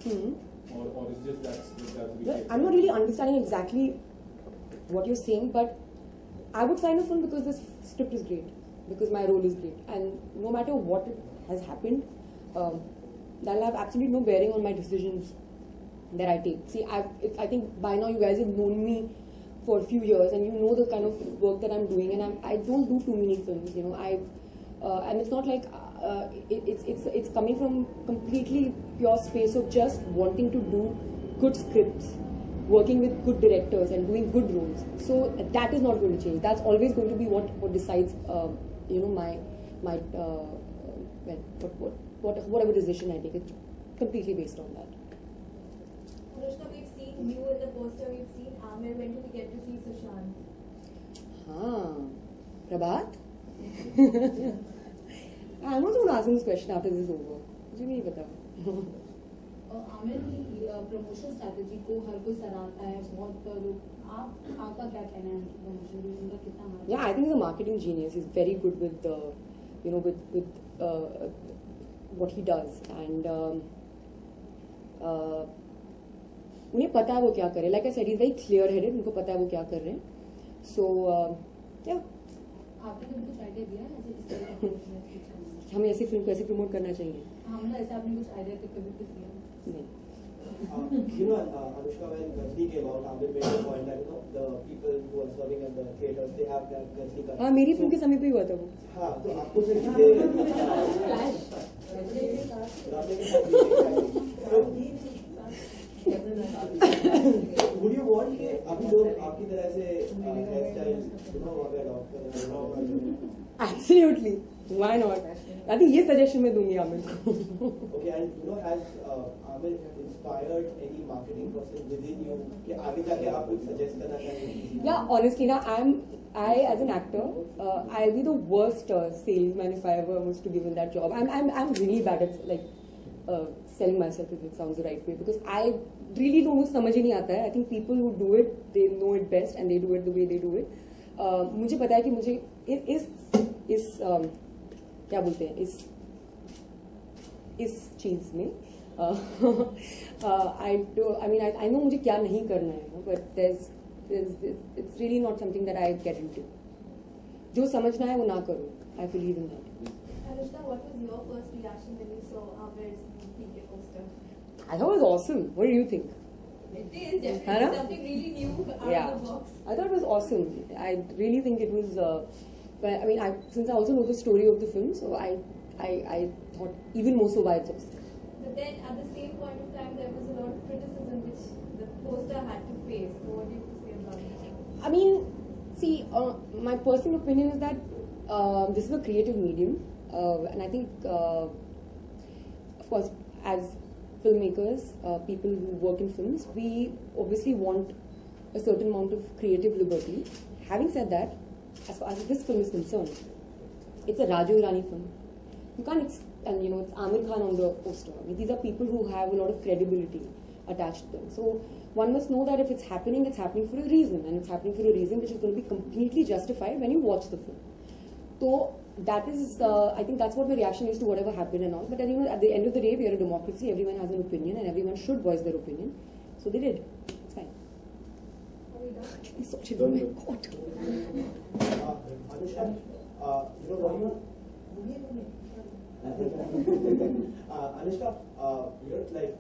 Or is just that's the case? I'm not really understanding exactly what you're saying, but I would sign a film because this script is great, because my role is great, and no matter what has happened, that'll have absolutely no bearing on my decisions that I take. See, I think by now you guys have known me for a few years, and you know the kind of work that I'm doing, and I don't do too many films, you know. And it's not like it's coming from completely pure space of just wanting to do good scripts, working with good directors, and doing good roles. So that is not going to change. That's always going to be what decides, you know, whatever decision I take. It's completely based on that. Anushka, we've seen you in the poster. We've seen Amir. When do we get to see Sushant? Prabhat? I'm not going to ask him this question after this is over. मुझे नहीं पता. आमिर की promotion strategy को हर कोई सराहता है, बहुत लोग. आपका क्या कहना है उनकी प्रमोशन में, उनका कितना? Yeah, I think he's a marketing genius. He's very good with you know, with what he does, and उन्हें पता है वो क्या कर रहे हैं. Like I said, he's very clear-headed. उनको पता है वो क्या कर रहे हैं. So yeah. आपने कभी कुछ आइडिया दिया है हमें ऐसी फिल्म को ऐसे प्रमोट करना चाहिए? हाँ, मतलब ऐसा आपने कुछ आइडिया कभी कुछ दिया? नहीं. You know, Anushka, when Ghazli came out, Amir made a point that, you know, the people who are serving at the theaters, they have that Ghazli cut. हाँ, मेरी फिल्म के समय पे ही हुआ था वो. हाँ, तो आपको से would you want कि अभी लोग आपकी तरह से hair style, you know, adopt करें? Absolutely. Why not? I think ये सजेशन मैं दूंगी आमिर को. Okay, and you know, has Amir inspired any marketing person within you कि आगे जाके आप कुछ suggest करना चाहेंगे? Yeah, honestly, now I as an actor, I'll be the worst salesman if I ever was to be given that job. I'm really bad at like selling myself, if it sounds the right way, because I really don't know, समझ ही नहीं आता है. I think people who do it, they know it best and they do it the way they do it. मुझे पता है कि मुझे इस क्या बोलते हैं इस चीज में I know मुझे क्या नहीं करना है, but it's really not something that I get into. जो समझना है वो ना करो. I believe in that. Anushka, what was your first reaction when you saw Amir's PK poster? I thought it was awesome. What do you think? It is definitely something really new out of the box. I thought it was awesome. I really think it was. I mean, since I also know the story of the film, so I thought even more so why it's awesome. But then at the same point of time, there was a lot of criticism which the poster had to face. So what do you have to say about it? I mean, see, my personal opinion is that this is a creative medium, and I think, of course, as filmmakers, people who work in films, we obviously want a certain amount of creative liberty. Having said that, as far as this film is concerned, it's a Raju Hirani film. You can't, and you know, it's Amir Khan on the poster. I mean, these are people who have a lot of credibility attached to them. So one must know that if it's happening for a reason, and it's happening for a reason which is going to be completely justified when you watch the film. So that is, I think that's what the reaction is to whatever happened and all. But you know, at the end of the day, we are a democracy. Everyone has an opinion, and everyone should voice their opinion. So they did. It's fine. It's such a good God. Anushka, you know what you? Anushka, you know, like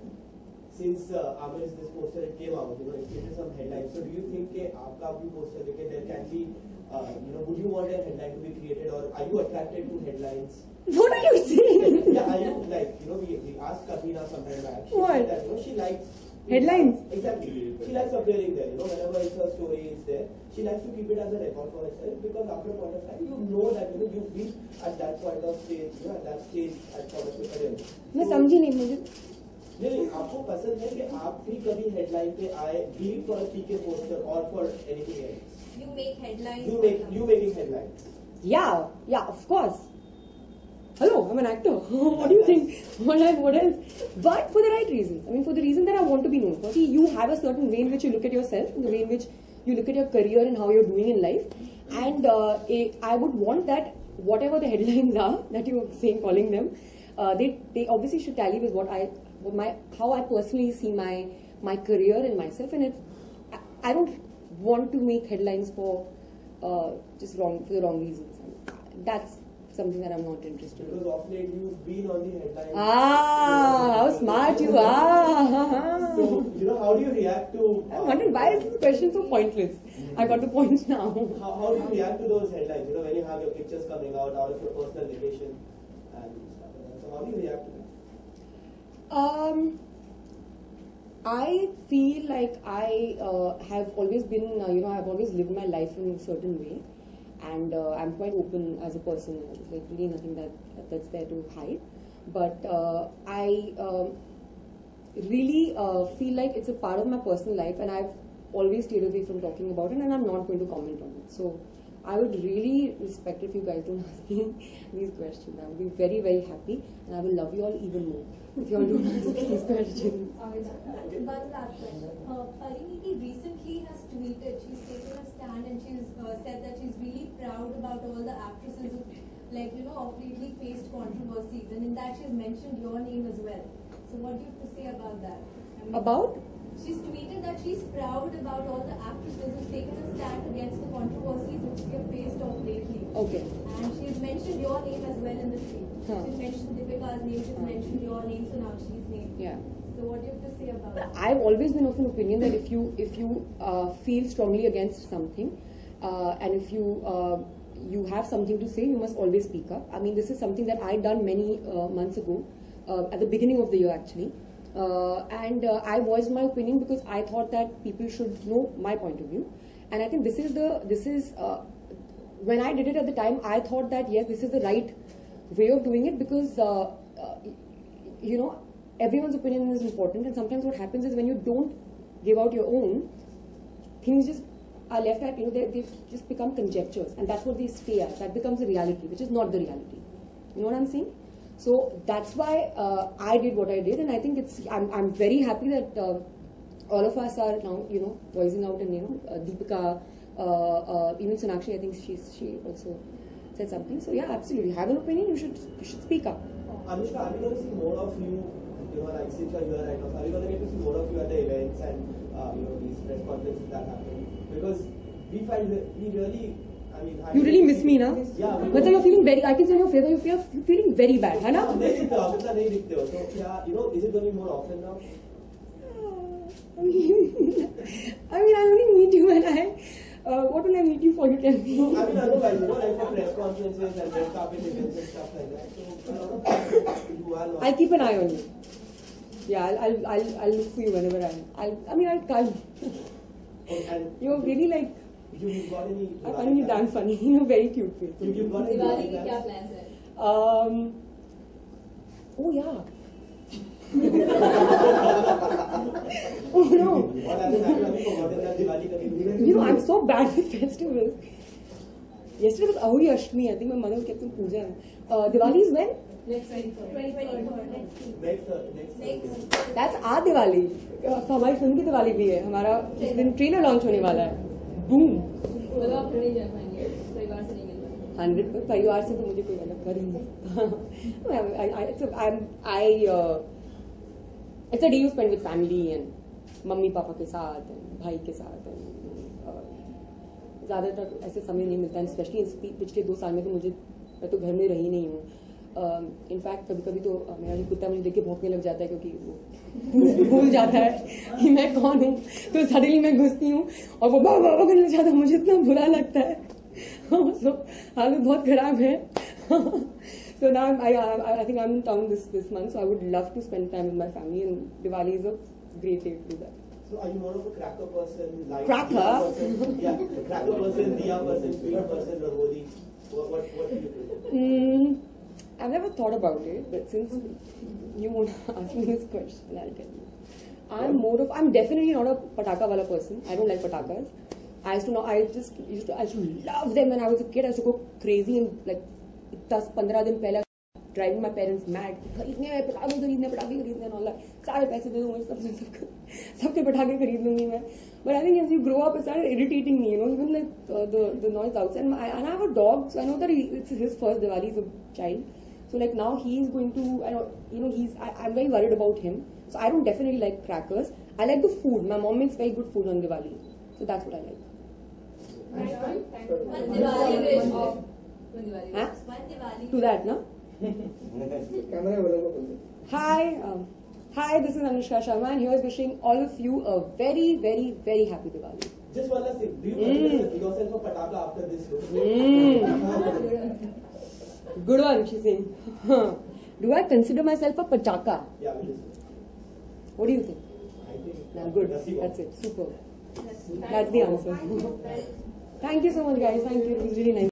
since Amir this poster it came out, you know, it created some headlines. So do you think that आपका भी poster देखे there can be, you know, would you want a headline to be created, or are you attracted to headlines? What are you saying? Yeah, are you like, you know, we asked Katrina sometime back. She What? said that, you know, she likes Headlines? Exactly. She likes appearing there. You know, whenever it's a story is there, she likes to keep it as a record for herself, because after a point of time, you know that, you know, you've been at that point of stage, you know, at that stage at point of your career. मैं समझी नहीं मुझे. नहीं, आपको पसंद है कि आप भी कभी हेडलाइन पे आए, be it for a PK poster or for anything else. You make headlines. You making headlines. Yeah, of course. Hello, I'm an actor. What do you think? What else? But for the right reasons. I mean, for the reason that I want to be known for. See, you have a certain way in which you look at yourself, the way in which you look at your career and how you're doing in life. And I would want that whatever the headlines are that you are saying, calling them, they obviously should tally with what how I personally see my career and myself, and I don't want to make headlines for just for the wrong reasons. That's something that I'm not interested in. Because of late you've been on the headlines. How smart you are! So, how do you react to... I'm wondering why is this question so pointless? I got the point now. How do you react to those headlines? When you have your pictures coming out of your personal vacation and stuff like that. So how do you react to that? I feel like I have always been, I've always lived my life in a certain way, and I'm quite open as a person. There's like really nothing that's there to hide. But I really feel like it's a part of my personal life, and I've always stayed away from talking about it, and I'm not going to comment on it. So I would really respect if you guys don't ask me these questions. I would be very, very happy, and I will love you all even more if you all don't ask these questions. One last question. Parineeti recently has tweeted, she's taken a stand and she's said that she's really proud about all the actresses who, of lately faced controversies, and in that she's mentioned your name as well. So what do you have to say about that? About? She's tweeted that she's proud about all the actresses who've taken a stand against the controversies which we have faced of lately. Okay. And she's mentioned your name as well in the tweet. She's mentioned Deepika's name, she's mentioned your name, Sonakshi's name. Yeah. So what do you have to say about that? I've always been of an opinion that if you feel strongly against something, and if you have something to say, you must always speak up. I mean, this is something that I done many months ago, at the beginning of the year actually. And I voiced my opinion because I thought that people should know my point of view, and I think this is when I did it at the time, I thought that yes, this is the right way of doing it, because everyone's opinion is important, and sometimes what happens is when you don't give out your own, things just are left at, they just become conjectures, and that's what they stay at. That becomes a reality, which is not the reality. You know what I'm saying? So that's why I did what I did, and I think I'm very happy that all of us are now, voicing out, and Deepika, even Sonakshi, I think she also said something. So yeah, absolutely, have an opinion, you should speak up. Anushka, are we going to see more of you, since you're here right now, are we going to get to see more of you at the events and these press conferences that happen? Because we really. You really miss me, na? Yeah. But you're feeling very, I can see on your face that you're feeling very bad, है ना? So, is it going to be more often now? I mean, I only meet you when what will I meet you for, you tell me? No, I mean, otherwise, for press conferences and red carpet events and stuff like that. So, I'll keep an eye on you. Yeah, I'll look for you whenever I'll come. You're really like, You've got any... I find you damn funny, very cute face. You've got any... Diwali के क्या plans है? Oh yeah. Oh no. What happened? Have you forgotten that Diwali coming? I'm so bad with festivals. Yesterday was Ahuri Ashtami. I think my mother kept some puja. Diwali is when? Next 23rd. Next. That's our Diwali. हमारी film की दिवाली भी है. हमारा इस दिन trailer launch होने वाला है. Boom. मतलब आप नहीं जा पाएंगे, परिवार से नहीं मिल पाएंगे. 100%. परिवार से तो मुझे कोई अलग कर ही नहीं सकता. It's a day you spend with family and mummy papa के साथ and भाई के साथ. ज़्यादातर ऐसे समय नहीं मिलता है, स्पेशली पिछले 2 साल में तो मैं तो घर में रही नहीं हूँ. इनफैक्ट कभी तो मेरा जो कुत्ता मुझे देख के भौंकने लग जाता है, क्योंकि वो भूल जाता है कि मैं कौन हूँ. तो सडनली मैं घुसती हूँ और वो बाबा करने लग जाता है. मुझे इतना बुरा लगता है. So हालत बहुत खराब है. So now I think I'm in town this month, so I would love to spend time with my family, and Diwali is a great day to do that. So are you more of a cracker person? Like Cracker? Person? Yeah, cracker person, diya person, sweet person, Rangoli. What do you think? I've never thought about it, but since you want to ask me this question, I'll tell you. I'm definitely not a pataka wala person. I don't like patakas. I used to love them when I was a kid. I used to go crazy and like 10-15 दिन पहले driving my parents mad. खरीदने पटाखे खरीदने and all that. सारे पैसे दे दूँगी सबके पटाखे खरीद लूँगी मैं. But I think as you grow up, it started irritating me. Even like the noise outside. And I have a dog, so I know that it's his first Diwali as a child. So So like now he's going to, I'm very worried about him. So I don't definitely like crackers. I like the food. My mom makes very good food on Diwali. So that's what I like. One Diwali wish. One Diwali Huh? wish. One Diwali To that, no? Hi, this is Anushka Sharma and here's wishing all of you a very, very, very happy Diwali. Just one last thing. Do you consider yourself a pataka after this show? Good one, she's saying. Do I consider myself a pataka? Yeah, we just. What do you think? I think. No, good. That's it. Super. That's the answer. Thank you so much, guys. Thank you. It was really nice.